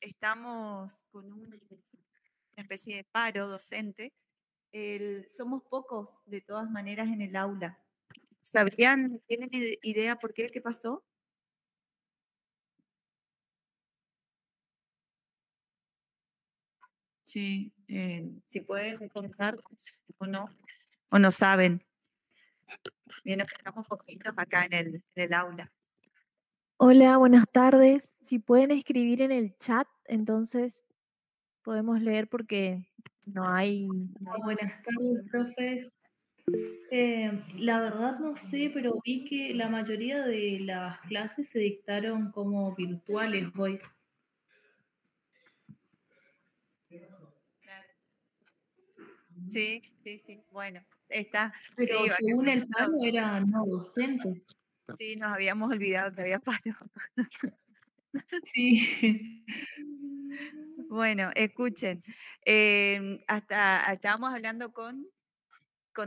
estamos con una especie de paro docente. Somos pocos, de todas maneras, en el aula. ¿Tienen idea por qué? ¿Qué pasó? Sí, si pueden contarnos o no saben. Bien, nos quedamos poquitos acá en el aula. Hola, buenas tardes. Si pueden escribir en el chat, entonces podemos leer porque no hay... Buenas tardes, profe. La verdad no sé, pero vi que la mayoría de las clases se dictaron como virtuales hoy. Sí, sí, sí. Bueno, está. Pero Sí, según el plano era no docente. Sí, nos habíamos olvidado que había paro. Sí. Bueno, escuchen. Estábamos hablando con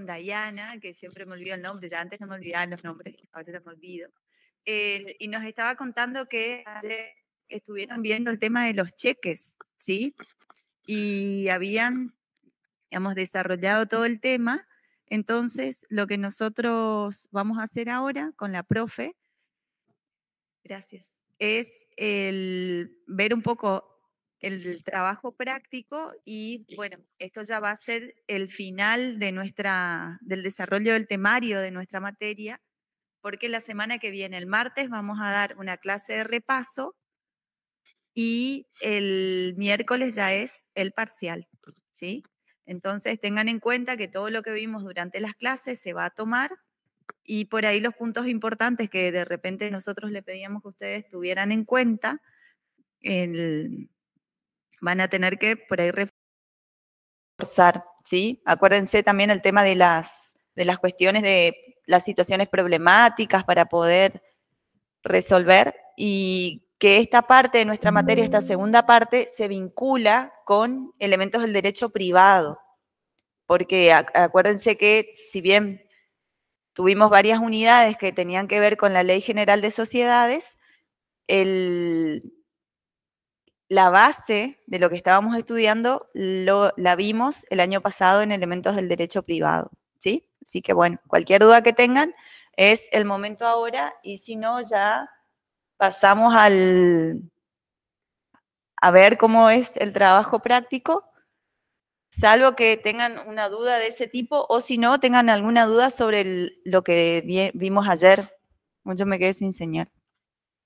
Dayana, que siempre me olvido el nombre, ya antes no me olvidaba los nombres, ahora ya me olvido. Y nos estaba contando que ayer estuvieron viendo el tema de los cheques, ¿sí? Y hemos desarrollado todo el tema. Entonces, lo que nosotros vamos a hacer ahora con la profe, gracias, es ver un poco el trabajo práctico y, bueno, esto ya va a ser el final del desarrollo del temario de nuestra materia, porque la semana que viene, el martes, vamos a dar una clase de repaso y el miércoles ya es el parcial, ¿sí? Entonces tengan en cuenta que todo lo que vimos durante las clases se va a tomar y por ahí los puntos importantes que de repente nosotros le pedíamos que ustedes tuvieran en cuenta, van a tener que por ahí reforzar, ¿sí? Acuérdense también el tema de las cuestiones de las situaciones problemáticas para poder resolver y que esta parte de nuestra materia, esta segunda parte, se vincula con elementos del derecho privado, porque acuérdense que si bien tuvimos varias unidades que tenían que ver con la Ley General de Sociedades, la base de lo que estábamos estudiando la vimos el año pasado en elementos del derecho privado, ¿sí? Así que bueno, cualquier duda que tengan es el momento ahora y si no ya pasamos a ver cómo es el trabajo práctico, salvo que tengan una duda de ese tipo o si no, tengan alguna duda sobre lo que vimos ayer. Yo me quedé sin señal.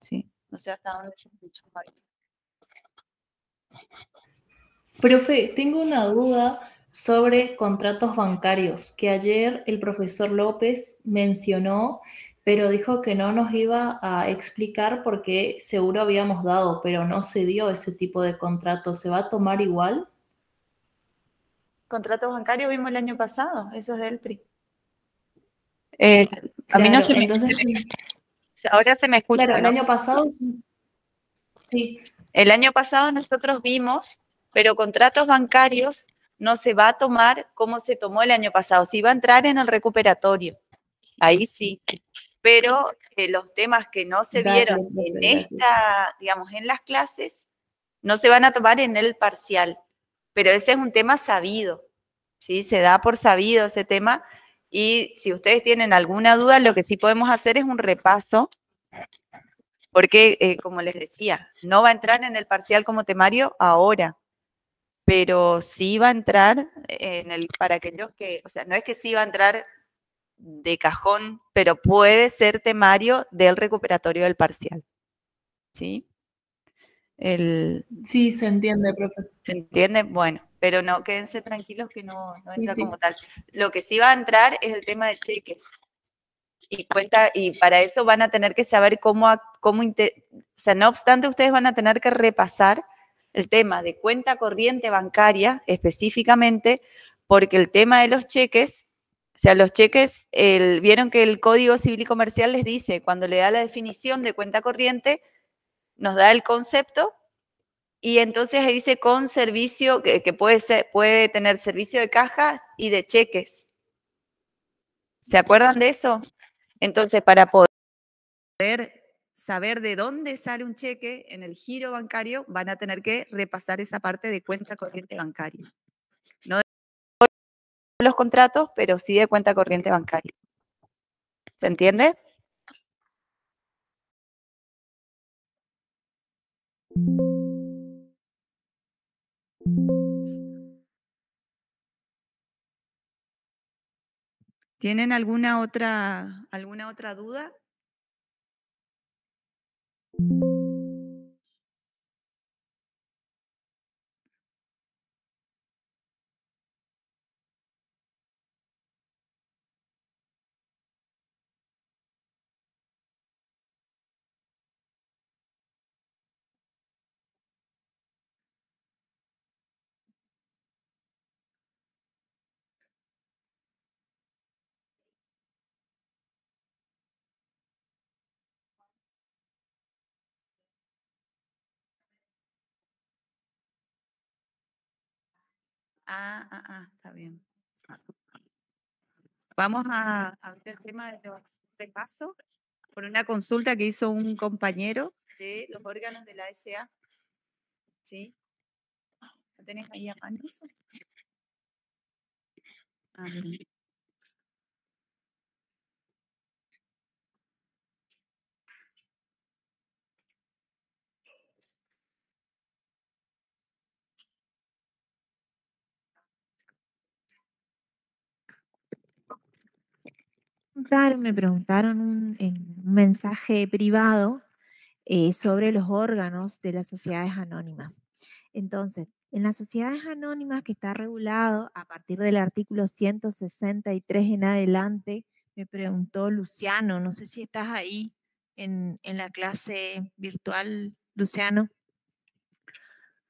Sí, no sé hasta dónde se escuchó. Profe, tengo una duda sobre contratos bancarios, que ayer el profesor López mencionó, pero dijo que no nos iba a explicar porque seguro habíamos dado, pero no se dio ese tipo de contrato. ¿Se va a tomar igual? Contratos bancarios vimos el año pasado, eso es del PRI. A mí no Claro, se me... entonces, Ahora se me escucha, claro, el ¿no? año pasado sí. Sí. El año pasado nosotros vimos, pero contratos bancarios no se va a tomar como se tomó el año pasado. Sí va a entrar en el recuperatorio, ahí sí. Pero los temas que no se Dale, vieron profe, en gracias. digamos, en las clases, no se van a tomar en el parcial. Pero ese es un tema sabido, ¿sí? Se da por sabido ese tema. Y si ustedes tienen alguna duda, lo que sí podemos hacer es un repaso, porque, como les decía, no va a entrar en el parcial como temario ahora, pero sí va a entrar para aquellos que, o sea, no es que sí va a entrar de cajón, pero puede ser temario del recuperatorio del parcial, ¿sí? Sí, se entiende, profe. ¿Se entiende? Bueno, pero no, quédense tranquilos que no Sí, entra como sí. tal. Lo que sí va a entrar es el tema de cheques. Y para eso van a tener que saber o sea, no obstante, ustedes van a tener que repasar el tema de cuenta corriente bancaria específicamente, porque el tema de los cheques, o sea, los cheques, vieron que el Código Civil y Comercial les dice, cuando le da la definición de cuenta corriente, nos da el concepto y entonces ahí dice con servicio, que puede tener servicio de caja y de cheques. ¿Se acuerdan de eso? Entonces, para poder saber de dónde sale un cheque en el giro bancario, van a tener que repasar esa parte de cuenta corriente bancaria. No de los contratos, pero sí de cuenta corriente bancaria. ¿Se entiende? ¿Tienen alguna otra duda? Está bien. Vamos a ver el tema de los repasos por una consulta que hizo un compañero de los órganos de la SA. ¿Sí? ¿Lo tenés ahí a mano eso? Bien. Me preguntaron en un mensaje privado sobre los órganos de las sociedades anónimas. Entonces, en las sociedades anónimas, que está regulado a partir del artículo 163 en adelante, me preguntó Luciano, no sé si estás ahí en la clase virtual, Luciano.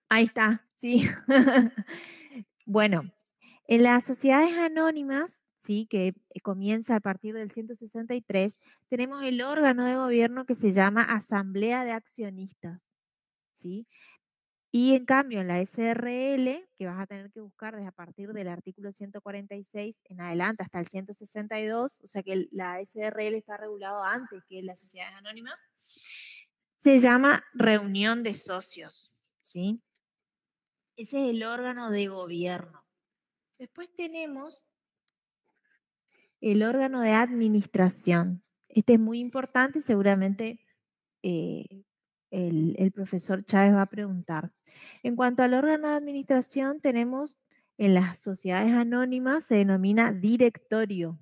Ahí está, sí. Bueno, en las sociedades anónimas, ¿sí?, que comienza a partir del 163, tenemos el órgano de gobierno que se llama Asamblea de Accionistas, ¿sí? Y en cambio, en la SRL, que vas a tener que buscar desde a partir del artículo 146 en adelante hasta el 162, o sea que la SRL está regulado antes que las sociedades anónimas, se llama reunión de socios, ¿sí? Ese es el órgano de gobierno. Después tenemos el órgano de administración. Este es muy importante y seguramente el profesor Chávez va a preguntar. En cuanto al órgano de administración, tenemos en las sociedades anónimas, se denomina directorio,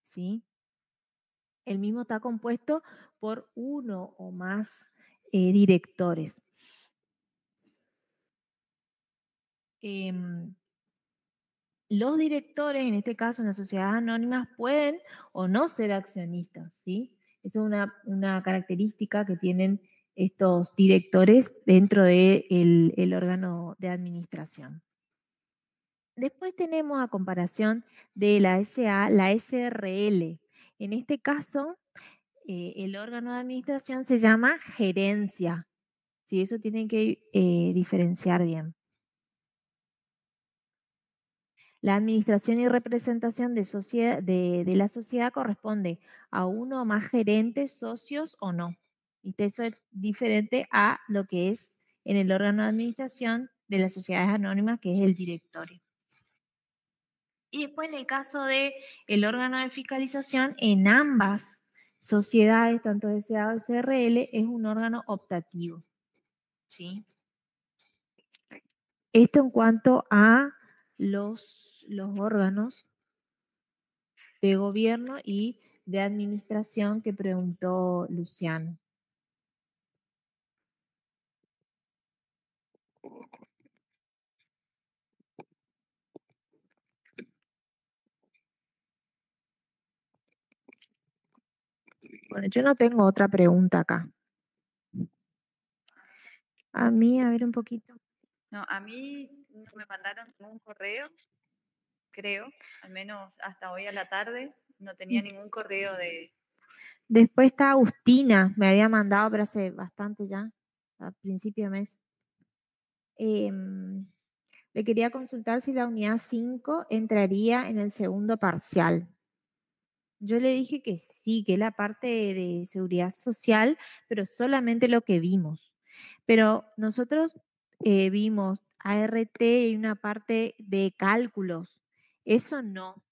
¿sí? El mismo está compuesto por uno o más directores. Los directores, en este caso en las sociedades anónimas, pueden o no ser accionistas, ¿sí? Esa es una característica que tienen estos directores dentro del órgano de administración. Después tenemos, a comparación de la SA, la SRL. En este caso, el órgano de administración se llama gerencia, ¿sí? Eso tienen que diferenciar bien. La administración y representación de la sociedad corresponde a uno o más gerentes, socios o no. Eso es diferente a lo que es en el órgano de administración de las sociedades anónimas, que es el directorio. Y después, en el caso del órgano de fiscalización, en ambas sociedades, tanto SA o SRL, es un órgano optativo, ¿sí? Esto en cuanto a los órganos de gobierno y de administración que preguntó Luciano. Bueno, yo no tengo otra pregunta acá. A mí, a ver un poquito. No, a mí me mandaron un correo, creo, al menos hasta hoy a la tarde, no tenía ningún correo de... Después está Agustina, me había mandado, pero hace bastante ya, a principio de mes. Le quería consultar si la unidad 5 entraría en el segundo parcial. Yo le dije que sí, que es la parte de seguridad social, pero solamente lo que vimos. Pero nosotros vimos ART y una parte de cálculos. Eso no.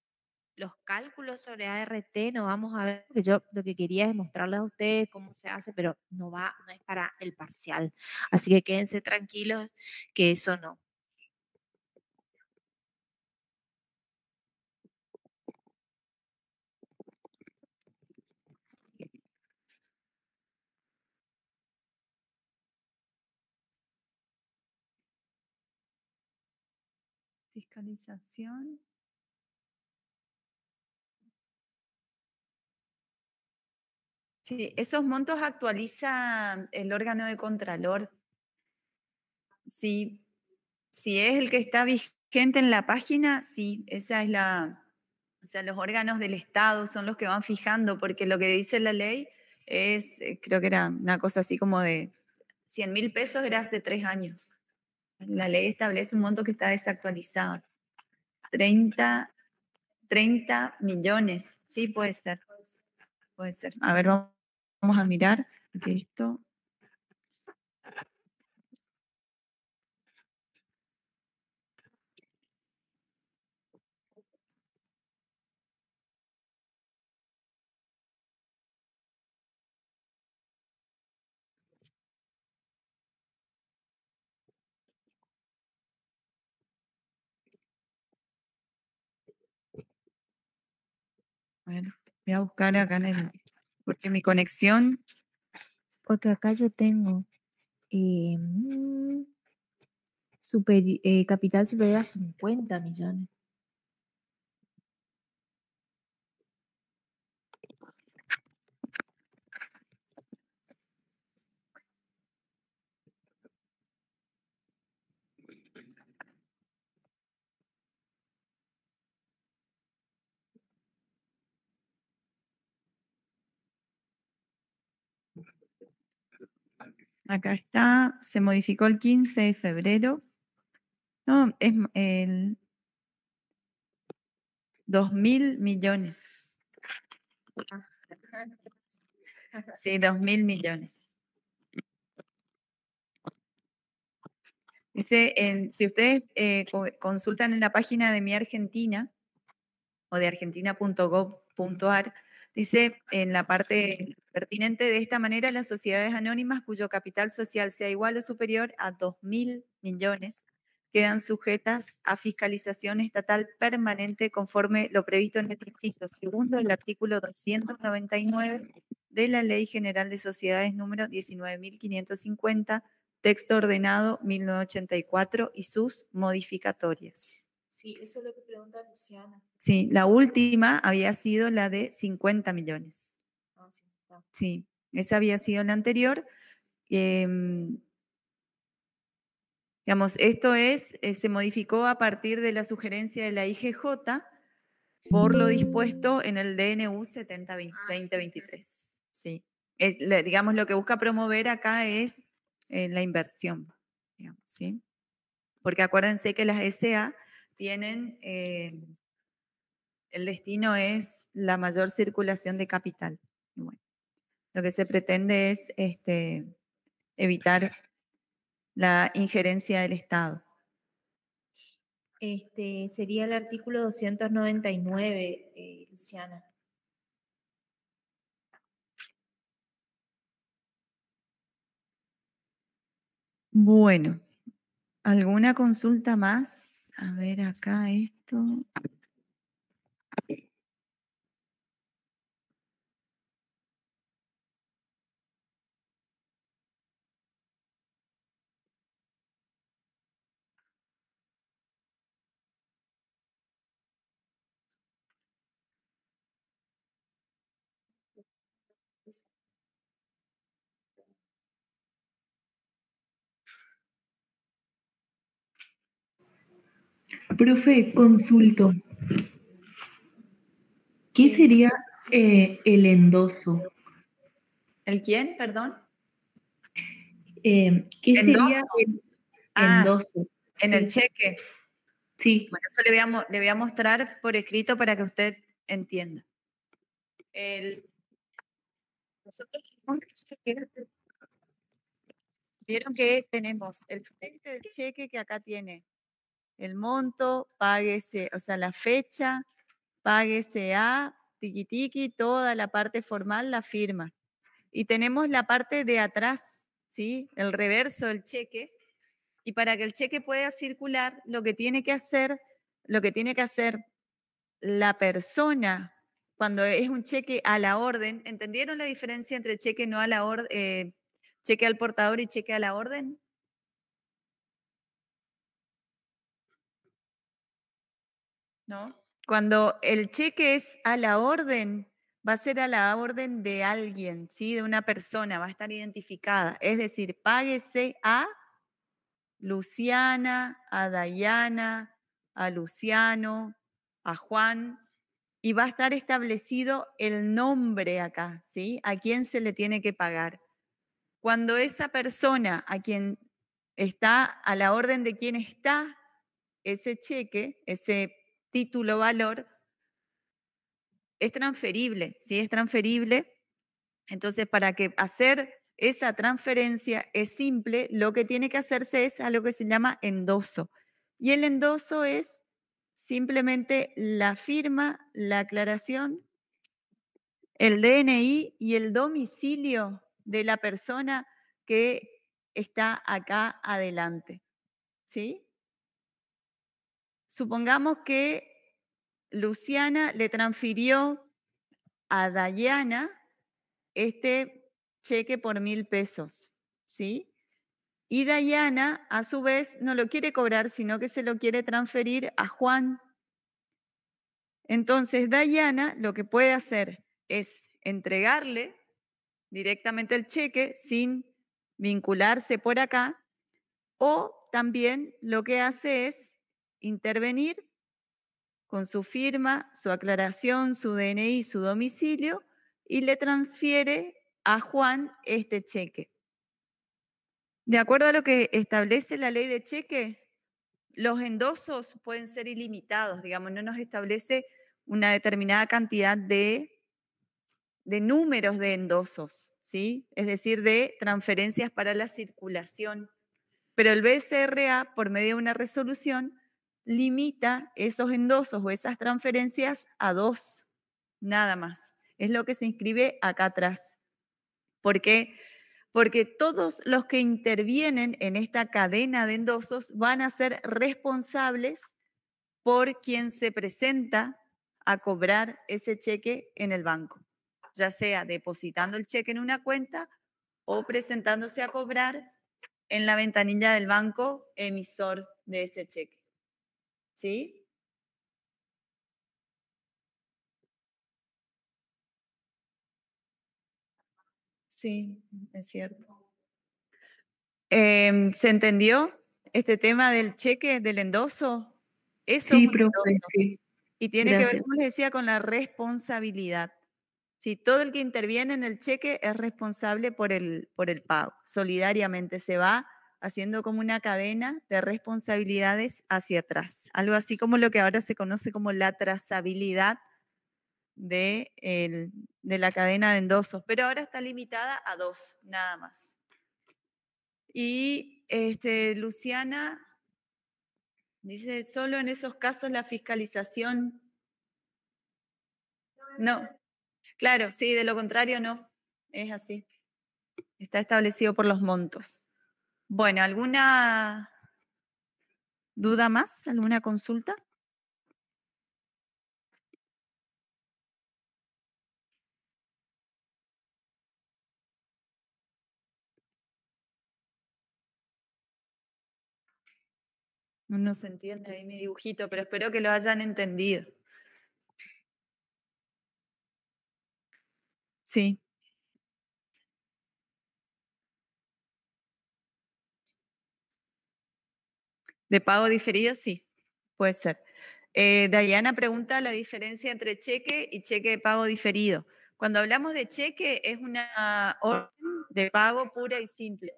Los cálculos sobre ART no vamos a ver, porque yo lo que quería es mostrarles a ustedes cómo se hace, pero no es para el parcial. Así que quédense tranquilos que eso no. Fiscalización. Sí, esos montos actualiza el órgano de Contralor. Si es el que está vigente en la página, sí, esa es o sea, los órganos del Estado son los que van fijando, porque lo que dice la ley es, creo que era una cosa así como de 100.000 pesos, era hace 3 años. La ley establece un monto que está desactualizado. 30 millones, sí, puede ser. Puede ser. A ver, vamos a mirar que esto. Bueno, voy a buscar acá porque mi conexión. Porque acá yo tengo capital superior a 50 millones. Acá está, se modificó el 15 de febrero. No, es el 2.000 millones. Sí, 2.000 millones. Dice, si ustedes consultan en la página de Mi Argentina o de argentina.gov.ar, dice en la parte pertinente, de esta manera las sociedades anónimas cuyo capital social sea igual o superior a 2.000 millones quedan sujetas a fiscalización estatal permanente conforme lo previsto en el inciso segundo del artículo 299 de la Ley General de Sociedades número 19.550, texto ordenado 1984 y sus modificatorias. Sí, eso es lo que pregunta Luciana. Sí, la última había sido la de 50 millones. Ah, sí, está. Sí, esa había sido la anterior. Digamos, esto se modificó a partir de la sugerencia de la IGJ por lo dispuesto en el DNU 70-2023. Sí. Digamos, lo que busca promover acá es la inversión, digamos, ¿sí? Porque acuérdense que las SA tienen, el destino es la mayor circulación de capital. Y bueno, lo que se pretende es evitar la injerencia del Estado. Sería el artículo 299, Luciana. Bueno, ¿alguna consulta más? A ver acá esto. Profe, consulto. ¿Qué sería el endoso? ¿El quién, perdón? ¿Qué sería el endoso? En el cheque. Sí. Bueno, eso le voy a mostrar por escrito para que usted entienda. nosotros vieron que tenemos el frente del cheque que acá tiene el monto, páguese, o sea, la fecha, páguese a tiqui tiqui, toda la parte formal, la firma. Y tenemos la parte de atrás, ¿sí? El reverso del cheque. Y para que el cheque pueda circular, lo que tiene que hacer la persona cuando es un cheque a la orden, ¿entendieron la diferencia entre cheque no a la orden, cheque al portador y cheque a la orden? ¿No? Cuando el cheque es a la orden, va a ser a la orden de alguien, ¿sí? De una persona, va a estar identificada. Es decir, páguese a Luciana, a Dayana, a Luciano, a Juan, y va a estar establecido el nombre acá, ¿sí? A quién se le tiene que pagar. Cuando esa persona a quien está, a la orden de quien está ese cheque, ese título valor, es transferible, ¿sí? Es transferible. Entonces, para que hacer esa transferencia es simple, lo que tiene que hacerse es algo que se llama endoso. Y el endoso es simplemente la firma, la aclaración, el DNI y el domicilio de la persona que está acá adelante. ¿Sí? Supongamos que Luciana le transfirió a Dayana este cheque por 1.000 pesos, ¿sí? Y Dayana, a su vez, no lo quiere cobrar, sino que se lo quiere transferir a Juan. Entonces, Dayana lo que puede hacer es entregarle directamente el cheque sin vincularse por acá, o también lo que hace es intervenir con su firma, su aclaración, su DNI, su domicilio, y le transfiere a Juan este cheque. De acuerdo a lo que establece la ley de cheques, los endosos pueden ser ilimitados, digamos, no nos establece una determinada cantidad de números de endosos, ¿sí? Es decir, de transferencias para la circulación. Pero el BCRA, por medio de una resolución, limita esos endosos o esas transferencias a 2, nada más. Es lo que se inscribe acá atrás. ¿Por qué? Porque todos los que intervienen en esta cadena de endosos van a ser responsables por quien se presenta a cobrar ese cheque en el banco, ya sea depositando el cheque en una cuenta o presentándose a cobrar en la ventanilla del banco emisor de ese cheque. ¿Sí? Sí, es cierto. ¿Se entendió este tema del cheque, del endoso? Eso Sí, es un profe, endoso. sí. Y tiene que ver, Gracias. como les decía, con la responsabilidad. Sí, todo el que interviene en el cheque es responsable por el pago. Solidariamente se va haciendo como una cadena de responsabilidades hacia atrás. Algo así como lo que ahora se conoce como la trazabilidad de la cadena de endosos. Pero ahora está limitada a 2, nada más. Y Luciana dice, solo en esos casos la fiscalización... No, claro, sí, de lo contrario no, es así. Está establecido por los montos. Bueno, ¿alguna duda más? ¿Alguna consulta? No se entiende ahí mi dibujito, pero espero que lo hayan entendido. Sí. ¿De pago diferido? Sí, puede ser. Diana pregunta la diferencia entre cheque y cheque de pago diferido. Cuando hablamos de cheque es una orden de pago pura y simple.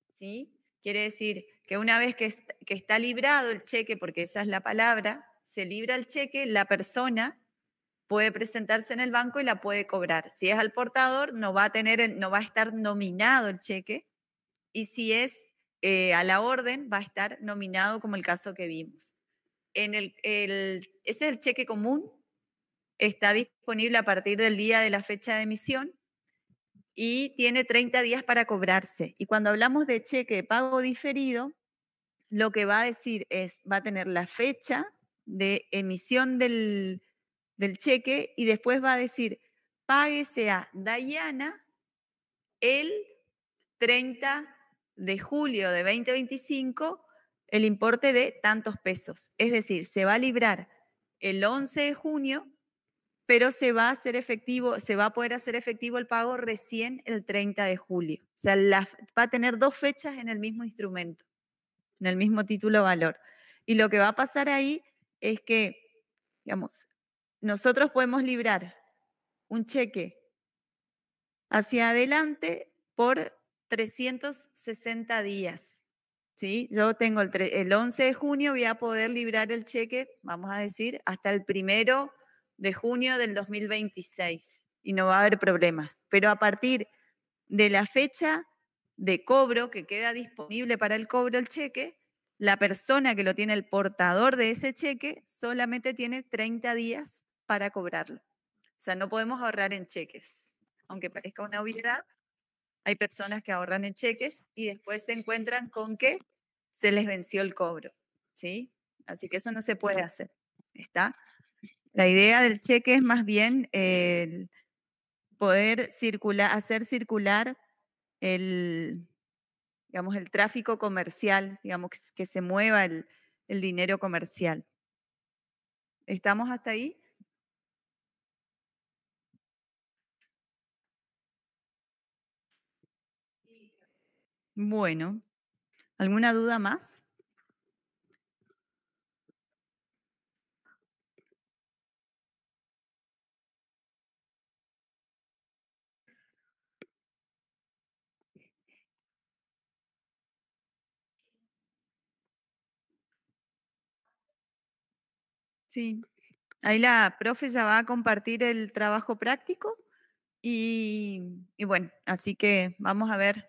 ¿Sí? Quiere decir que una vez que está librado el cheque, porque esa es la palabra, se libra el cheque, la persona puede presentarse en el banco y la puede cobrar. Si es al portador, no va a estar nominado el cheque, y si es a la orden, va a estar nominado como el caso que vimos. Ese es el cheque común, está disponible a partir del día de la fecha de emisión y tiene 30 días para cobrarse. Y cuando hablamos de cheque de pago diferido, lo que va a decir va a tener la fecha de emisión del cheque y después va a decir, páguese a Dayana el 30 de julio de 2025 el importe de tantos pesos. Es decir, se va a librar el 11 de junio, pero se va a poder hacer efectivo el pago recién el 30 de julio. O sea, va a tener 2 fechas en el mismo instrumento, en el mismo título valor. Y lo que va a pasar ahí es que, digamos, nosotros podemos librar un cheque hacia adelante por 360 días. ¿Sí? Yo tengo el 11 de junio, voy a poder librar el cheque, vamos a decir, hasta el 1 de junio del 2026 y no va a haber problemas. Pero a partir de la fecha de cobro que queda disponible para el cobro del cheque, la persona que lo tiene, el portador de ese cheque, solamente tiene 30 días para cobrarlo. O sea, no podemos ahorrar en cheques. Aunque parezca una obviedad, hay personas que ahorran en cheques y después se encuentran con que se les venció el cobro, ¿sí? Así que eso no se puede hacer, ¿está? La idea del cheque es más bien poder hacer circular digamos, el tráfico comercial, digamos, que se mueva el dinero comercial. ¿Estamos hasta ahí? Bueno, ¿alguna duda más? Sí. Ahí la profe ya va a compartir el trabajo práctico y bueno, así que vamos a ver.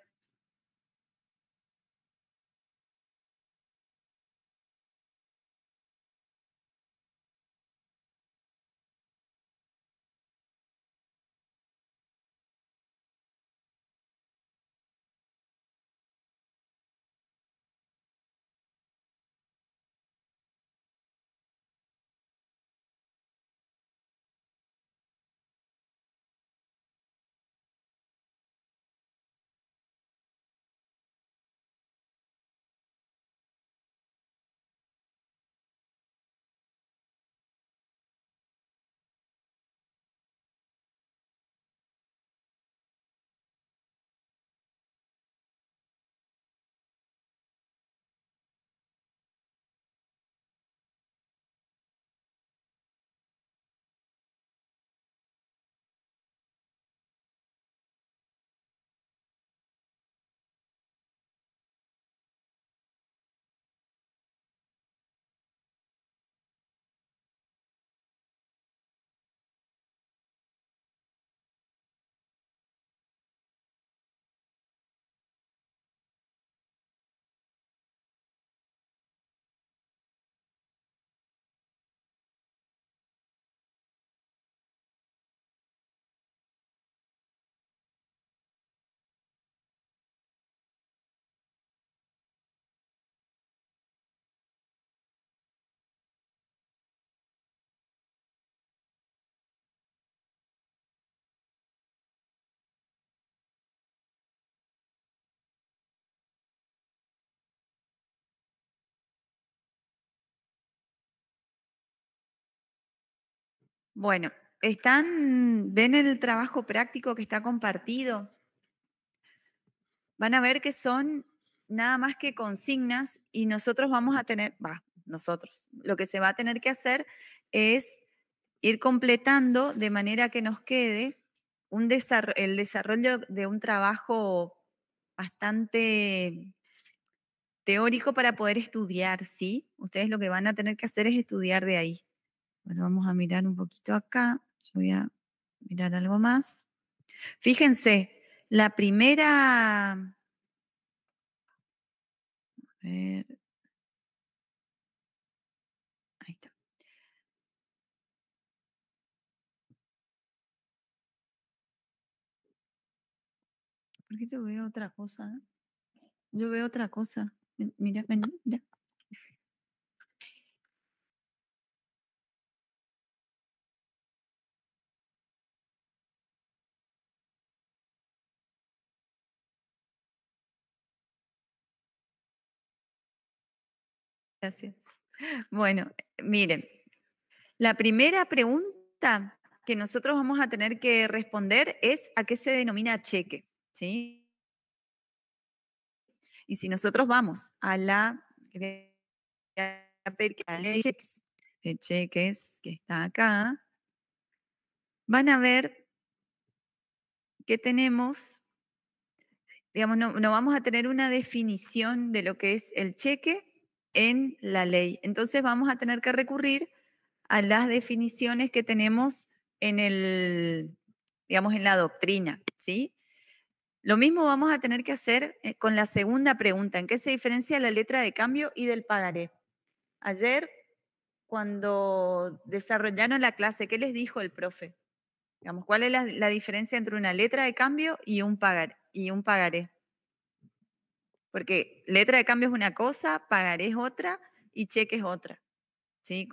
Bueno, ¿ven el trabajo práctico que está compartido? Van a ver que son nada más que consignas y nosotros vamos a tener, lo que se va a tener que hacer es ir completando de manera que nos quede el desarrollo de un trabajo bastante teórico para poder estudiar, ¿sí? Ustedes lo que van a tener que hacer es estudiar de ahí. Bueno, vamos a mirar un poquito acá. Yo voy a mirar algo más. Fíjense, la primera... A ver. Ahí está. Porque yo veo otra cosa. Yo veo otra cosa. Mira, mira. Gracias. Bueno, miren, la primera pregunta que nosotros vamos a tener que responder es ¿a qué se denomina cheque? ¿Sí? Y si nosotros vamos a la ley de cheques que está acá, van a ver que tenemos, digamos, no vamos a tener una definición de lo que es el cheque en la ley. Entonces vamos a tener que recurrir a las definiciones que tenemos en el, digamos, en la doctrina, ¿sí? Lo mismo vamos a tener que hacer con la segunda pregunta, ¿en qué se diferencia la letra de cambio y del pagaré? Ayer, cuando desarrollaron la clase, ¿qué les dijo el profe? Digamos, ¿cuál es la diferencia entre una letra de cambio y un pagaré? Porque letra de cambio es una cosa, pagaré es otra y cheque es otra. ¿Sí?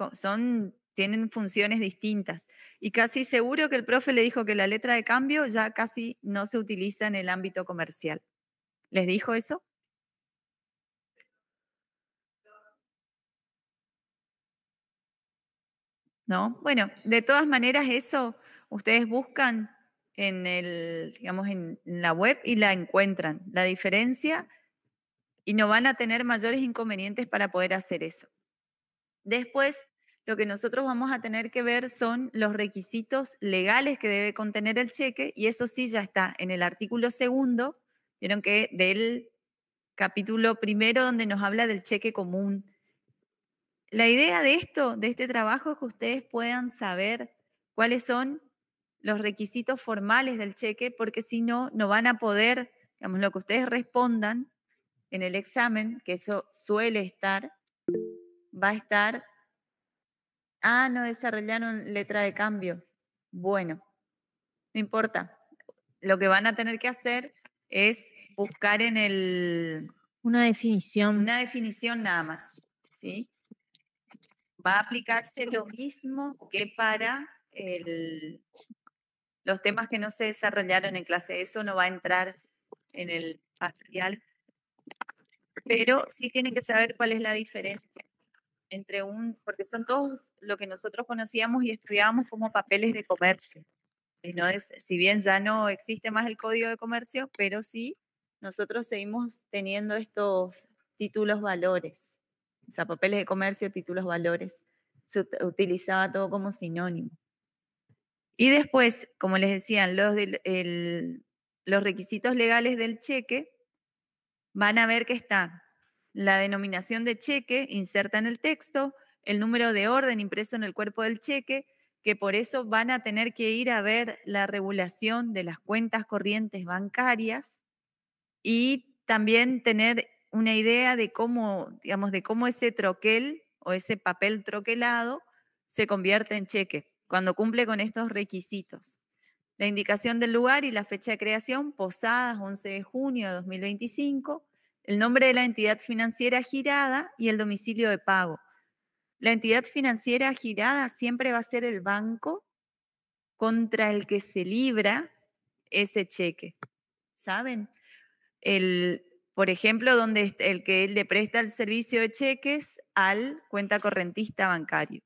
Tienen funciones distintas. Y casi seguro que el profe le dijo que la letra de cambio ya casi no se utiliza en el ámbito comercial. ¿Les dijo eso? ¿No? Bueno, de todas maneras eso ustedes buscan digamos, en la web y la encuentran, la diferencia, y no van a tener mayores inconvenientes para poder hacer eso. Después, lo que nosotros vamos a tener que ver son los requisitos legales que debe contener el cheque, y eso sí ya está en el artículo 2, vieron que del capítulo 1 donde nos habla del cheque común. La idea de este trabajo es que ustedes puedan saber cuáles son los requisitos formales del cheque, porque si no, no van a poder, digamos, lo que ustedes respondan en el examen, que eso suele estar, va a estar, no desarrollaron letra de cambio. Bueno, no importa. Lo que van a tener que hacer es buscar en una definición nada más, ¿sí? Va a aplicarse lo mismo que para los temas que no se desarrollaron en clase. Eso no va a entrar en el parcial, pero sí tienen que saber cuál es la diferencia entre porque son todos lo que nosotros conocíamos y estudiábamos como papeles de comercio. Y si bien ya no existe más el Código de Comercio, pero sí nosotros seguimos teniendo estos títulos valores. O sea, papeles de comercio, títulos valores. Se utilizaba todo como sinónimo. Y después, como les decía, los requisitos legales del cheque, van a ver que está la denominación de cheque inserta en el texto, el número de orden impreso en el cuerpo del cheque, que por eso van a tener que ir a ver la regulación de las cuentas corrientes bancarias y también tener una idea de cómo, digamos, de cómo ese troquel o ese papel troquelado se convierte en cheque cuando cumple con estos requisitos. La indicación del lugar y la fecha de creación, Posadas, 11 de junio de 2025, el nombre de la entidad financiera girada y el domicilio de pago. La entidad financiera girada siempre va a ser el banco contra el que se libra ese cheque. ¿Saben? Por ejemplo, donde el que le presta el servicio de cheques al cuenta correntista bancario.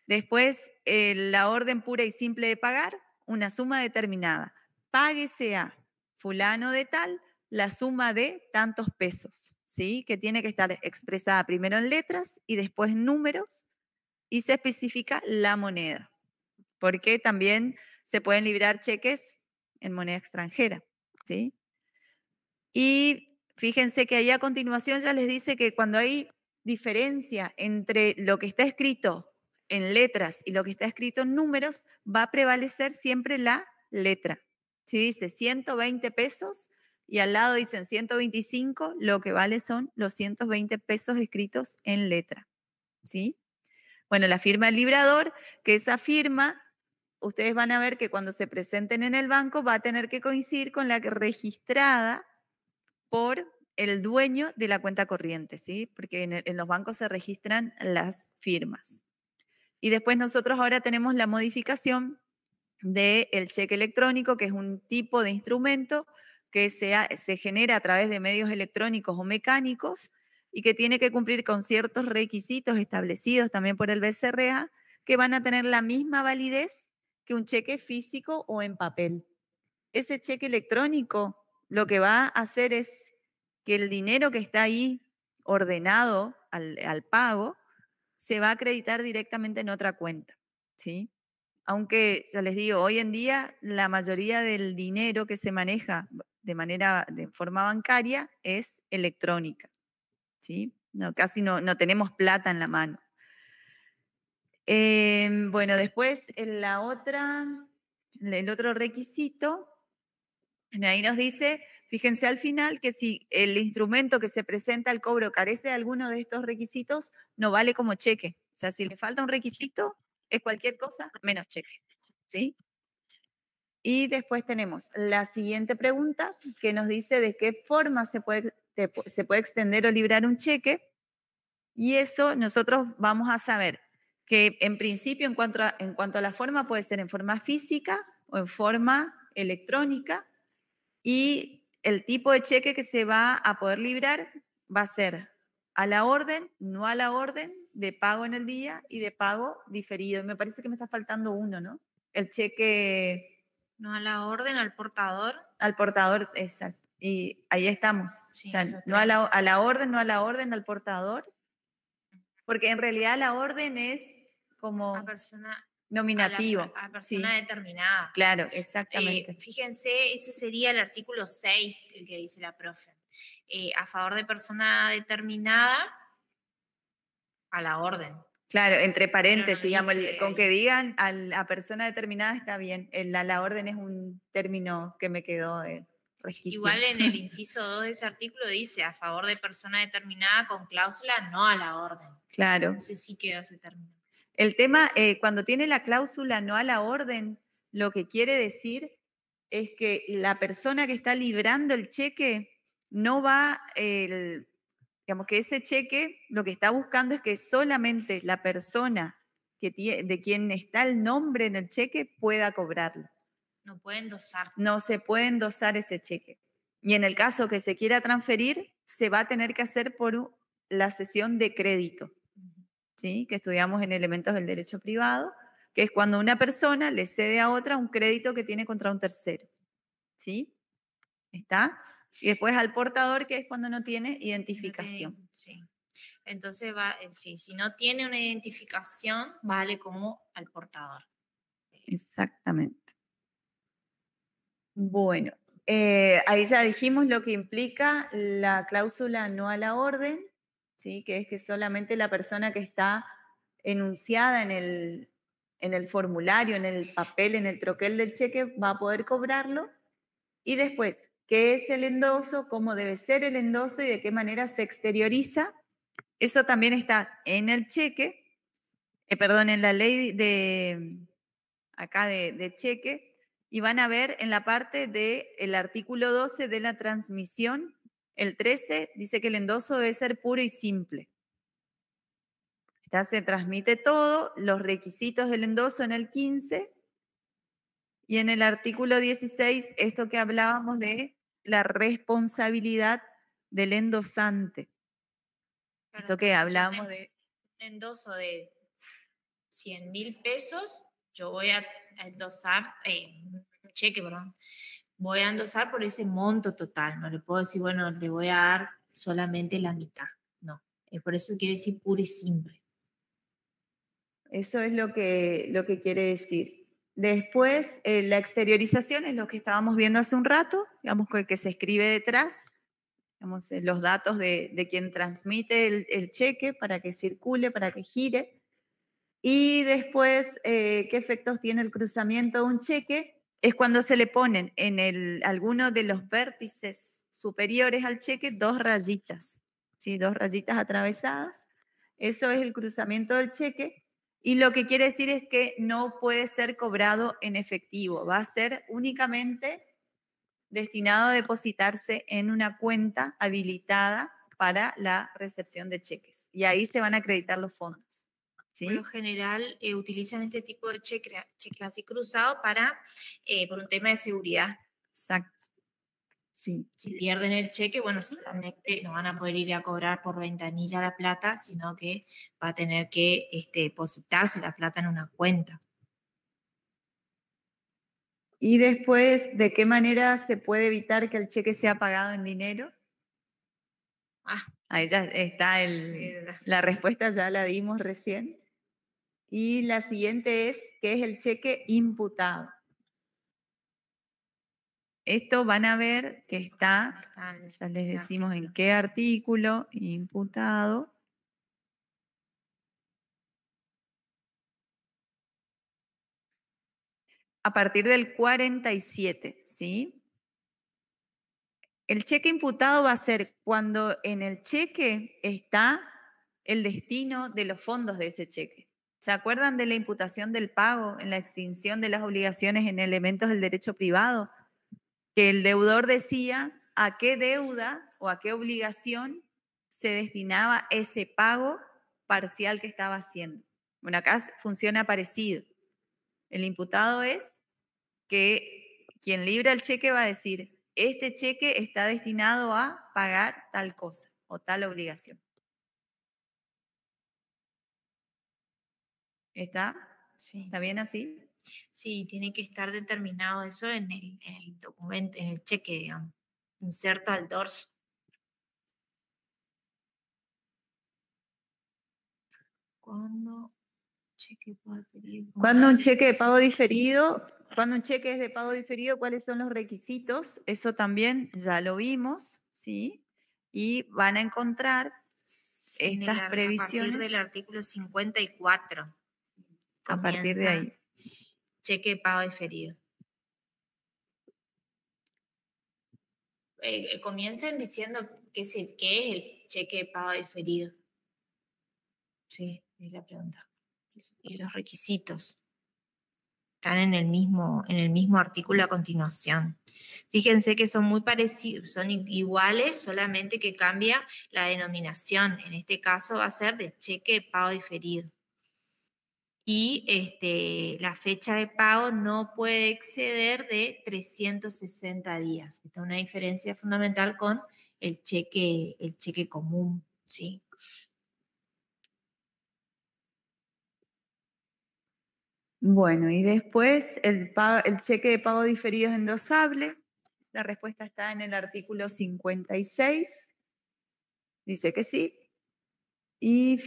Después, la orden pura y simple de pagar, una suma determinada. Páguese a fulano de tal la suma de tantos pesos, ¿sí? Que tiene que estar expresada primero en letras y después en números, y se especifica la moneda, porque también se pueden librar cheques en moneda extranjera, ¿sí? Y fíjense que ahí a continuación ya les dice que cuando hay diferencia entre lo que está escrito en letras y lo que está escrito en números, va a prevalecer siempre la letra. Si dice 120 pesos y al lado dicen 125, lo que vale son los 120 pesos escritos en letra. ¿Sí? Bueno, la firma del librador, que esa firma, ustedes van a ver que cuando se presenten en el banco va a tener que coincidir con la registrada por el dueño de la cuenta corriente, ¿sí? Porque en los bancos se registran las firmas. Y después nosotros ahora tenemos la modificación del cheque electrónico, que es un tipo de instrumento que se genera a través de medios electrónicos o mecánicos y que tiene que cumplir con ciertos requisitos establecidos también por el BCRA, que van a tener la misma validez que un cheque físico o en papel. Ese cheque electrónico lo que va a hacer es que el dinero que está ahí ordenado al pago se va a acreditar directamente en otra cuenta, ¿sí? Aunque, ya les digo, hoy en día la mayoría del dinero que se maneja de forma bancaria es electrónica, ¿sí? No, casi no tenemos plata en la mano. Bueno, después el otro requisito, ahí nos dice, fíjense al final que si el instrumento que se presenta al cobro carece de alguno de estos requisitos, no vale como cheque. O sea, si le falta un requisito, es cualquier cosa menos cheque, ¿sí? Y después tenemos la siguiente pregunta que nos dice de qué forma se puede extender o librar un cheque. Y eso nosotros vamos a saber que en principio en cuanto a la forma puede ser en forma física o en forma electrónica. Y el tipo de cheque que se va a poder librar va a ser a la orden, no a la orden, de pago en el día y de pago diferido. Me parece que me está faltando uno, ¿no? El cheque... No a la orden, al portador. Al portador, exacto. Y ahí estamos. Sí, o sea, no a la orden, no a la orden, al portador. Porque en realidad la orden es como... A persona... nominativo. A persona sí. determinada. Claro, exactamente. Fíjense, ese sería el artículo 6, el que dice la profe. A favor de persona determinada, a la orden. Claro, entre paréntesis, no digamos, dice, con que digan a la persona determinada está bien. La orden es un término que me quedó resquicio. Igual en el inciso 2 de ese artículo dice a favor de persona determinada con cláusula no a la orden. Claro. No sé si quedó ese término. El tema, cuando tiene la cláusula no a la orden, lo que quiere decir es que la persona que está librando el cheque no va, digamos que ese cheque lo que está buscando es que solamente la persona de quien está el nombre en el cheque pueda cobrarlo. No puede endosar. No se puede endosar ese cheque. Y en el caso que se quiera transferir, se va a tener que hacer por la cesión de crédito. ¿Sí? Que estudiamos en elementos del derecho privado, que es cuando una persona le cede a otra un crédito que tiene contra un tercero. ¿Sí? ¿Está? Y después al portador, que es cuando no tiene identificación. No tiene, sí. Entonces, si no tiene una identificación, vale como al portador. Exactamente. Bueno, ahí ya dijimos lo que implica la cláusula no a la orden, ¿sí? Que es que solamente la persona que está enunciada en el formulario, en el papel, en el troquel del cheque, va a poder cobrarlo. Y después, ¿qué es el endoso? ¿Cómo debe ser el endoso y de qué manera se exterioriza? Eso también está en el cheque, en la ley de cheque, y van a ver en la parte del artículo 12 de la transmisión, el 13 dice que el endoso debe ser puro y simple. Ya se transmite todo, los requisitos del endoso en el 15, y en el artículo 16, esto que hablábamos de la responsabilidad del endosante. Claro, esto que hablábamos de... Un endoso de 100.000 pesos, yo voy a endosar, cheque, perdón, voy a endosar por ese monto total, no le puedo decir, bueno, le voy a dar solamente la mitad, no, por eso quiere decir puro y simple. Eso es lo que quiere decir. Después, la exteriorización es lo que estábamos viendo hace un rato, digamos que se escribe detrás, digamos, los datos de quien transmite el cheque para que circule, para que gire. Y después, ¿qué efectos tiene el cruzamiento de un cheque? Es cuando se le ponen en alguno de los vértices superiores al cheque 2 rayitas, ¿sí? 2 rayitas atravesadas. Eso es el cruzamiento del cheque. Y lo que quiere decir es que no puede ser cobrado en efectivo. Va a ser únicamente destinado a depositarse en una cuenta habilitada para la recepción de cheques. Y ahí se van a acreditar los fondos. ¿Sí? Por lo general utilizan este tipo de cheques así cruzados por un tema de seguridad. Exacto. Sí. Si pierden el cheque, bueno, solamente no van a poder ir a cobrar por ventanilla la plata, sino que va a tener que depositarse la plata en una cuenta. Y después, ¿de qué manera se puede evitar que el cheque sea pagado en dinero? Ahí ya está la respuesta, ya la dimos recién. Y la siguiente es, ¿qué es el cheque imputado? Esto van a ver que está, ya les decimos en qué artículo, imputado. A partir del 47, ¿sí? El cheque imputado va a ser cuando en el cheque está el destino de los fondos de ese cheque. ¿Se acuerdan de la imputación del pago en la extinción de las obligaciones en elementos del derecho privado? Que el deudor decía a qué deuda o a qué obligación se destinaba ese pago parcial que estaba haciendo. Bueno, acá funciona parecido. El imputado es que quien libra el cheque va a decir, este cheque está destinado a pagar tal cosa o tal obligación. ¿Está? Sí. ¿Está bien así? Sí, tiene que estar determinado eso en el documento, en el cheque, digamos. Inserto al dorso. Cuando un cheque de pago diferido, cuando un cheque es de pago diferido, ¿cuáles son los requisitos? Eso también ya lo vimos, ¿sí? Y van a encontrar estas previsiones. A partir del artículo 54. A partir de ahí. Cheque de pago diferido. Comiencen diciendo qué es el cheque de pago diferido. Sí, es la pregunta. Y los requisitos están en el mismo artículo a continuación. Fíjense que son muy parecidos, son iguales, solamente que cambia la denominación. En este caso va a ser de cheque de pago diferido. Y la fecha de pago no puede exceder de 360 días. Esta es una diferencia fundamental con el cheque común, ¿sí? Bueno, y después el cheque de pago diferido es endosable. La respuesta está en el artículo 56. Dice que sí. Y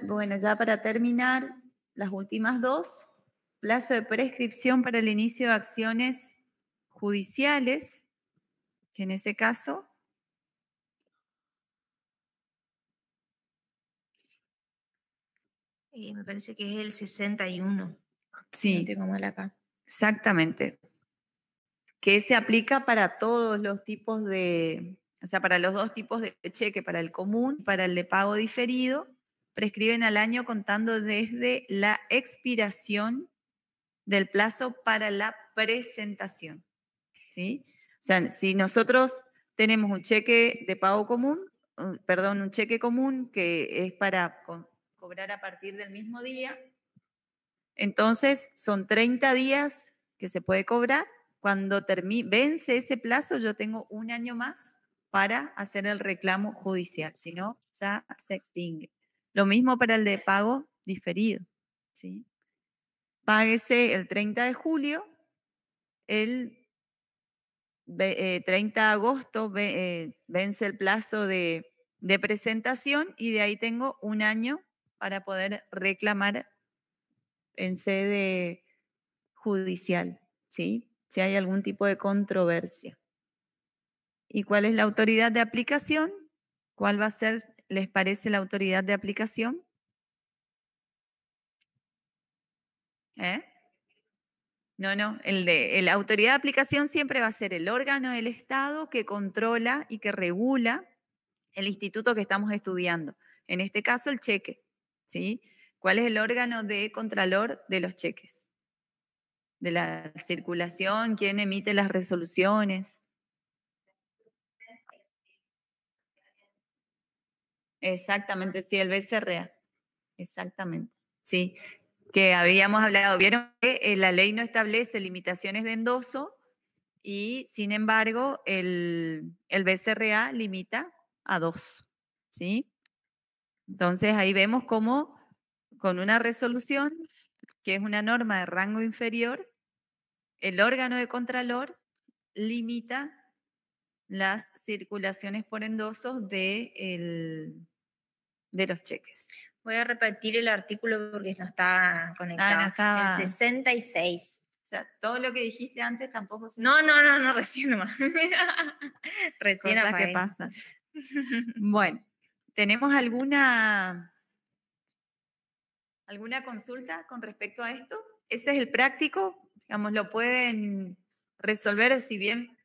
bueno, ya para terminar, las últimas dos. Plazo de prescripción para el inicio de acciones judiciales, que en ese caso me parece que es el 61. Sí, no tengo mal acá. Exactamente. Que se aplica para todos los tipos o sea, para los dos tipos de cheque, para el común y para el de pago diferido, prescriben al año contando desde la expiración del plazo para la presentación. ¿Sí? O sea, si nosotros tenemos un cheque de pago común, un cheque común que es para cobrar a partir del mismo día, entonces son 30 días que se puede cobrar. Cuando vence ese plazo, yo tengo un año más para hacer el reclamo judicial, si no, ya se extingue. Lo mismo para el de pago diferido. ¿Sí? Páguese el 30 de julio, el 30 de agosto vence el plazo de presentación y de ahí tengo un año para poder reclamar en sede judicial, ¿sí? Si hay algún tipo de controversia. ¿Y cuál es la autoridad de aplicación? ¿Cuál va a ser, les parece, la autoridad de aplicación? ¿Eh? No, la autoridad de aplicación siempre va a ser el órgano del Estado que controla y que regula el instituto que estamos estudiando. En este caso, el cheque, ¿sí? ¿Cuál es el órgano de contralor de los cheques? De la circulación, ¿quién emite las resoluciones? Exactamente, sí, el BCRA. Exactamente, sí. Que habíamos hablado, vieron que la ley no establece limitaciones de endoso y, sin embargo, el BCRA limita a 2, ¿sí? Entonces, ahí vemos cómo con una resolución, que es una norma de rango inferior, el órgano de contralor limita las circulaciones por endosos de los cheques. Voy a repetir el artículo porque no está conectado. no estaba. El 66. O sea, todo lo que dijiste antes tampoco se... No, recién nomás. Recién cosas que apagué. pasan. Bueno, ¿tenemos alguna consulta con respecto a esto? Ese es el práctico, digamos, lo pueden resolver, si bien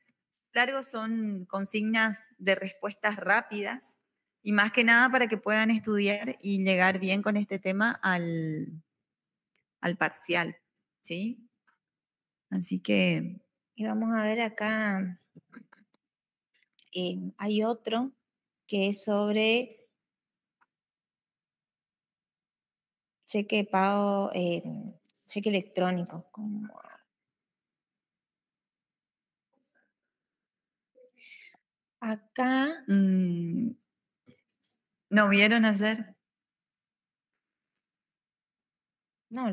largos, son consignas de respuestas rápidas y más que nada para que puedan estudiar y llegar bien con este tema al parcial, ¿sí? Así que... Y vamos a ver acá, hay otro que es sobre cheque de pago, cheque electrónico. Acá... ¿No vieron ayer? No,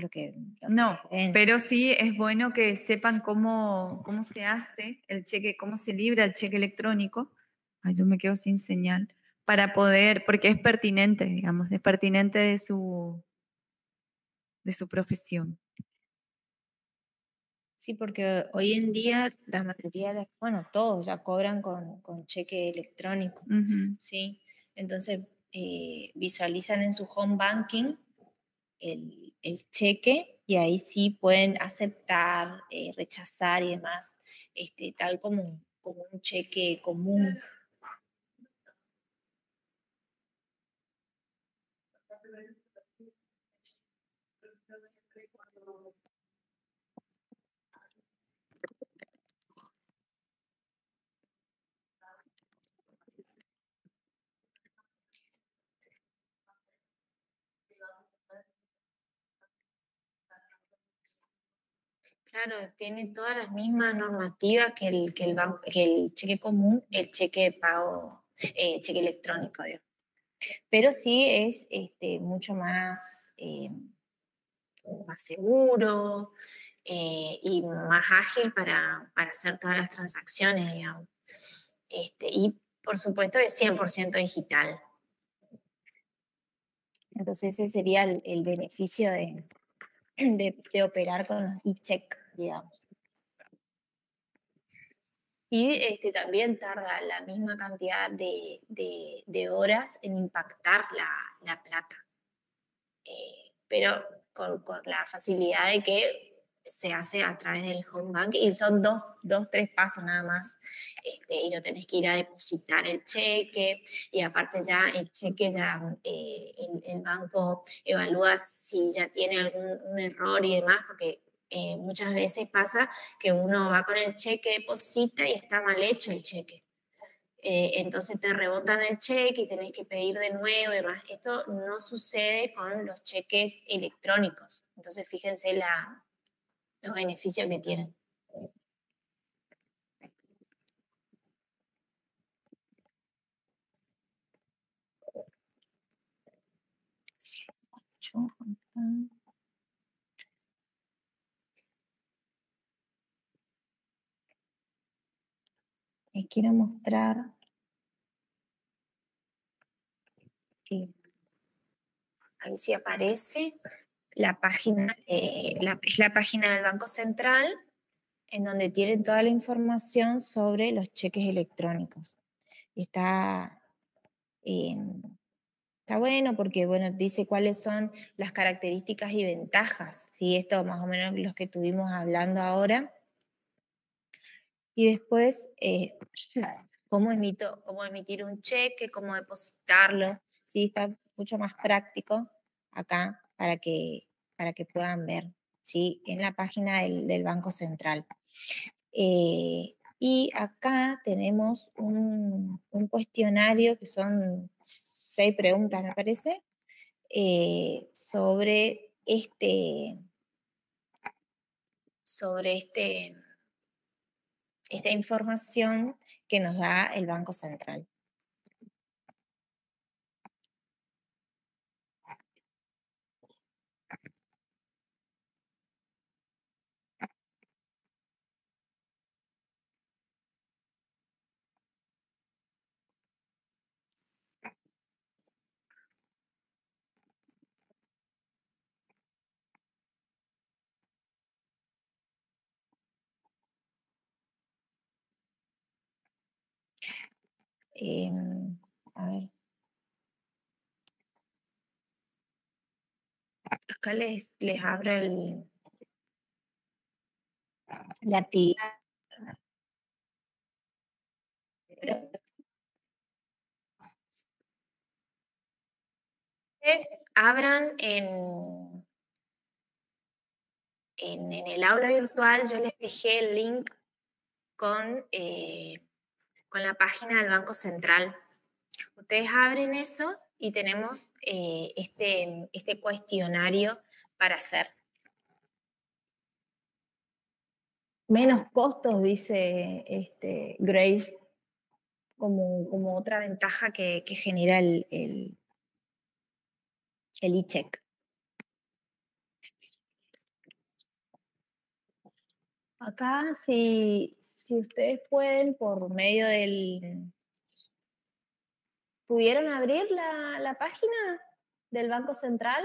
No, pero sí es bueno que sepan cómo se hace el cheque, cómo se libra el cheque electrónico. Ay, yo me quedo sin señal. Para poder, porque es pertinente, digamos, es pertinente de su profesión. Sí, porque hoy en día la mayoría, bueno, todos ya cobran con cheque electrónico, ¿sí? Entonces visualizan en su home banking el cheque y ahí sí pueden aceptar, rechazar y demás, tal como un cheque común. Claro, tiene todas las mismas normativas que el cheque común, el cheque de pago, cheque electrónico, digamos. Pero sí es mucho más, más seguro y más ágil para hacer todas las transacciones, digamos. Y por supuesto es 100% digital. Entonces ese sería el beneficio de operar con los e-check, digamos. Y también tarda la misma cantidad de horas en impactar la plata. Pero con la facilidad de que se hace a través del home bank y son tres pasos nada más. Y no tenés que ir a depositar el cheque y aparte ya el cheque ya el banco evalúa si ya tiene algún error y demás, porque muchas veces pasa que uno va con el cheque, deposita y está mal hecho el cheque. Entonces te rebotan el cheque y tenés que pedir de nuevo y demás. Esto no sucede con los cheques electrónicos. Entonces fíjense los beneficios que tienen. Les quiero mostrar que ahí sí aparece la página, es la página del Banco Central, en donde tienen toda la información sobre los cheques electrónicos. Está Está bueno porque, bueno, dice cuáles son las características y ventajas, ¿sí? Esto más o menos los que estuvimos hablando ahora. Y después, cómo emitir un cheque, cómo depositarlo, ¿sí? Está mucho más práctico acá para que puedan ver, ¿sí? En la página del Banco Central. Y acá tenemos un cuestionario que son 6 preguntas, me parece, sobre esta información que nos da el Banco Central. A ver. Acá les abro la actividad. Abran en el aula virtual, yo les dejé el link con la página del Banco Central. Ustedes abren eso y tenemos este cuestionario para hacer. Menos costos, dice Grace, como otra ventaja que genera el e-check. Acá, si ustedes pueden, por medio del... ¿Pudieron abrir la página del Banco Central?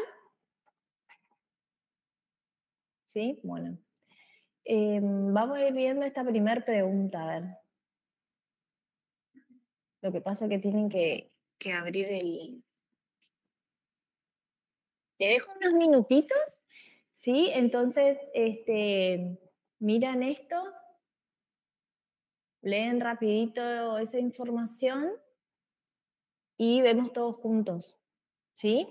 Sí, bueno. Vamos a ir viendo esta primera pregunta, a ver. Lo que pasa es que tienen que abrir el... Te dejo unos minutitos, ¿sí? Entonces, miran esto, leen rapidito esa información y vemos todos juntos, ¿sí?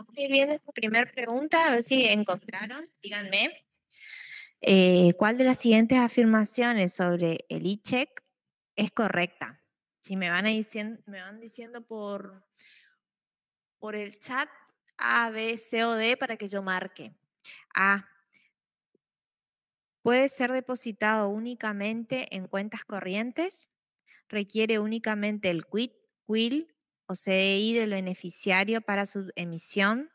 Vamos a ir viendo esta primera pregunta, a ver si encontraron. Díganme. ¿Cuál de las siguientes afirmaciones sobre el e-check es correcta? Si me van diciendo por el chat A, B, C o D para que yo marque. A. Puede ser depositado únicamente en cuentas corrientes. Requiere únicamente el QUIL o CDI del beneficiario para su emisión.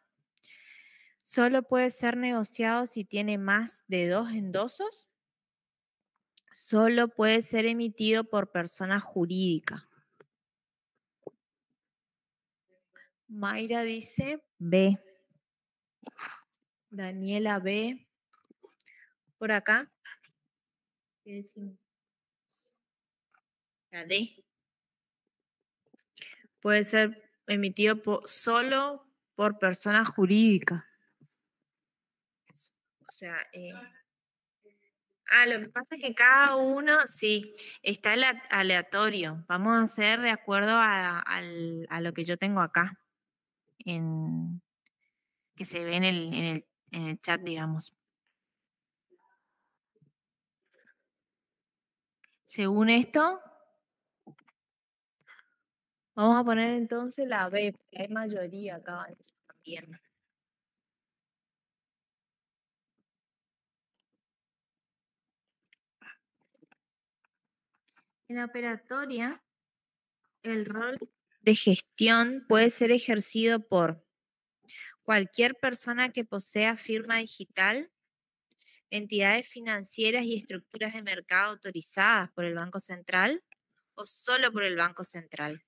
Solo puede ser negociado si tiene más de 2 endosos. Solo puede ser emitido por persona jurídica. Mayra dice B. Daniela B. Por acá. ¿Qué decimos? La D. Puede ser emitido solo por persona jurídica. O sea, lo que pasa es que cada uno, sí, está aleatorio. Vamos a hacer de acuerdo a lo que yo tengo acá, que se ve en el chat, digamos. Según esto, vamos a poner entonces la B, porque hay mayoría acá también. En la operatoria, el rol de gestión puede ser ejercido por cualquier persona que posea firma digital, entidades financieras y estructuras de mercado autorizadas por el Banco Central o solo por el Banco Central.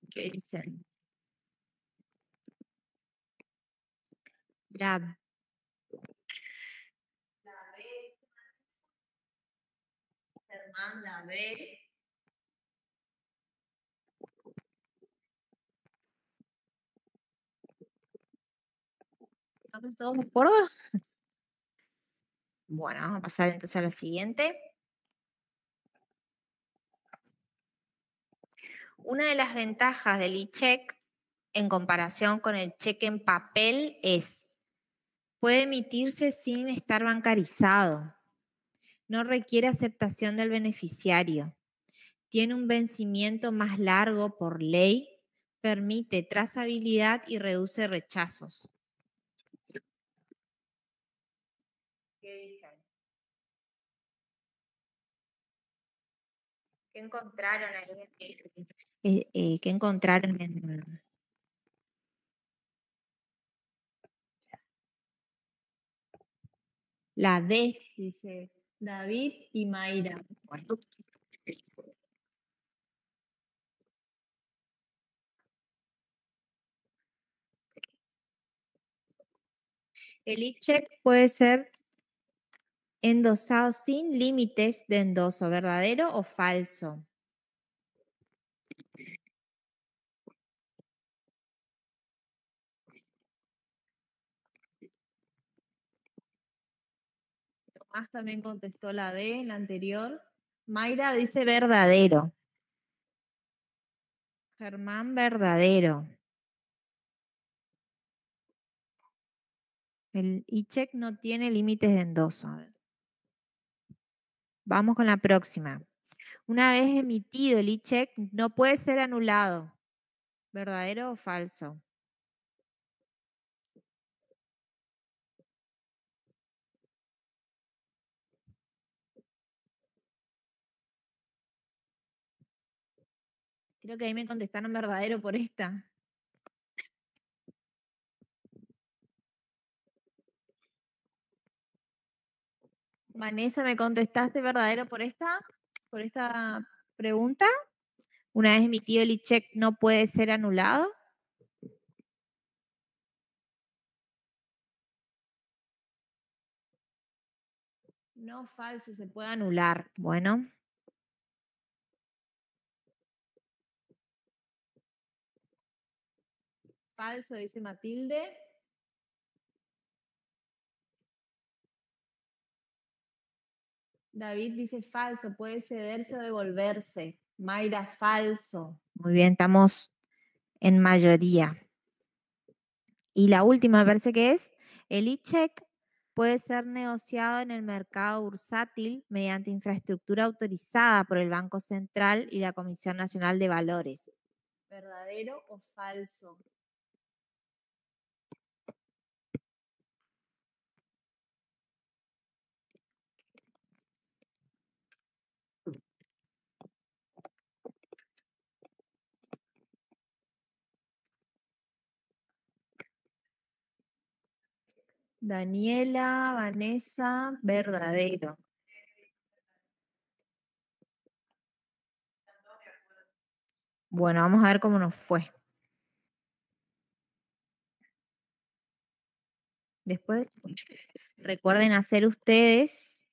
¿Qué dicen? La B. Germán, la B. ¿Estamos todos de acuerdo? Bueno, vamos a pasar entonces a la siguiente. Una de las ventajas del e-check en comparación con el cheque en papel es, puede emitirse sin estar bancarizado, no requiere aceptación del beneficiario, tiene un vencimiento más largo por ley, permite trazabilidad y reduce rechazos. ¿Qué dicen? ¿Qué encontraron ahí? ¿Qué encontraron en... La D, dice David y Mayra. Bueno. El e-check puede ser endosado sin límites de endoso, ¿verdadero o falso? Tomás también contestó la D en la anterior. Mayra dice verdadero. Germán, verdadero. El e-check no tiene límites de endoso. Vamos con la próxima. Una vez emitido el e-check, no puede ser anulado. ¿Verdadero o falso? Creo que ahí me contestaron verdadero por esta. Vanessa, ¿me contestaste verdadero por esta pregunta? Una vez emitido el e-check, ¿no puede ser anulado? No, falso, se puede anular. Bueno. Falso, dice Matilde. David dice falso, puede cederse o devolverse. Mayra, falso. Muy bien, estamos en mayoría. Y la última, me parece que es, el e-check puede ser negociado en el mercado bursátil mediante infraestructura autorizada por el Banco Central y la Comisión Nacional de Valores. ¿Verdadero o falso? Daniela, Vanessa, verdadero. Bueno, vamos a ver cómo nos fue. Después, recuerden hacer ustedes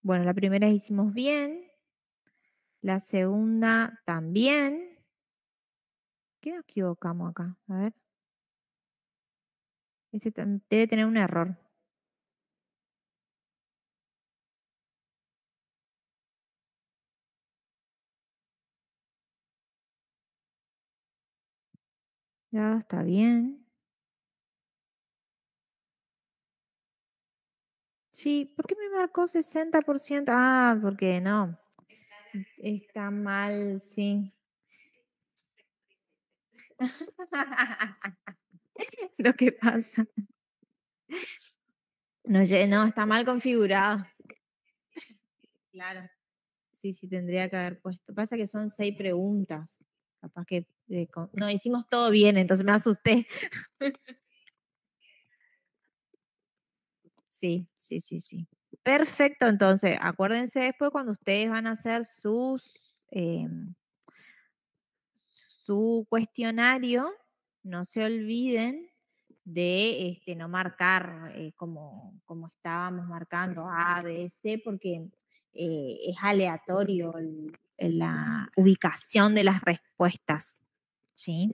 bueno, la primera hicimos bien, la segunda también. ¿Qué nos equivocamos acá? A ver. Este debe tener un error. Ya está bien. Sí, ¿por qué me marcó 60%? Ah, porque no. Está mal, sí. Lo que pasa. No, no, está mal configurado. Claro. Sí, sí, tendría que haber puesto. Pasa que son 6 preguntas. Capaz que. No, hicimos todo bien, entonces me asusté. Sí, sí, sí, sí. Perfecto, entonces, acuérdense después cuando ustedes van a hacer su cuestionario, no se olviden de no marcar como estábamos marcando A, B, C, porque es aleatorio la ubicación de las respuestas. ¿Sí?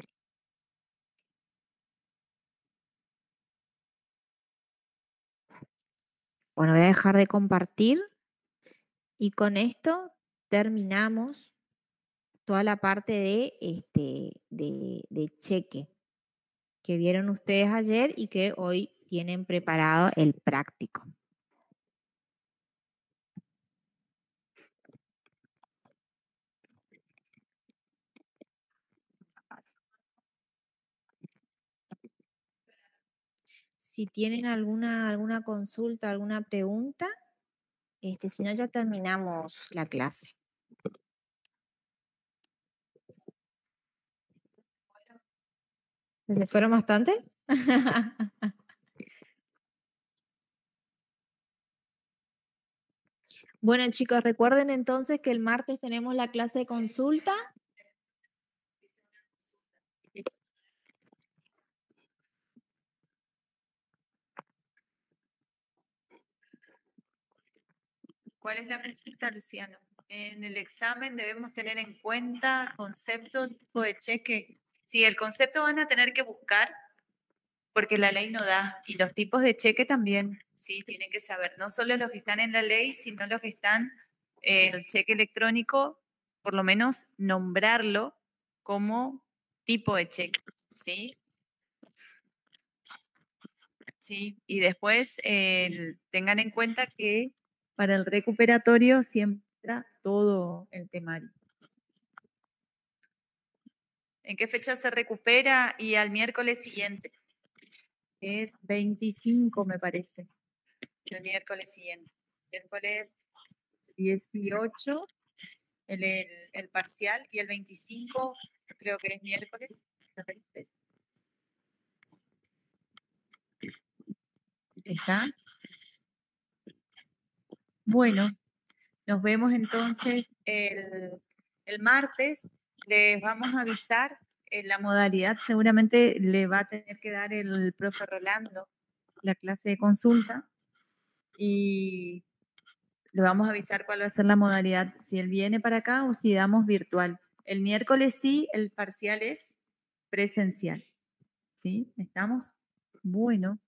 Bueno, voy a dejar de compartir y con esto terminamos toda la parte de cheque que vieron ustedes ayer y que hoy tienen preparado el práctico. Si tienen alguna consulta, alguna pregunta, si no ya terminamos la clase. ¿Se fueron bastante? Bueno, chicos, recuerden entonces que el martes tenemos la clase de consulta. ¿Cuál es la consulta, Luciano? En el examen debemos tener en cuenta concepto, tipo de cheque. Sí, el concepto van a tener que buscar porque la ley no da. Y los tipos de cheque también, sí, tienen que saber. No solo los que están en la ley, sino los que están el cheque electrónico, por lo menos nombrarlo como tipo de cheque, ¿sí? Sí, y después tengan en cuenta que para el recuperatorio siempre entra todo el temario. ¿En qué fecha se recupera? Y al miércoles siguiente. Es 25, me parece. El miércoles siguiente. Miércoles 18, el parcial, y el 25, creo que es miércoles, se recupera. ¿Está? Bueno, nos vemos entonces el martes. Les vamos a avisar la modalidad. Seguramente le va a tener que dar el profe Rolando la clase de consulta. Y Le vamos a avisar cuál va a ser la modalidad, si él viene para acá o si damos virtual. El miércoles sí, el parcial es presencial. ¿Sí? ¿Estamos? Bueno.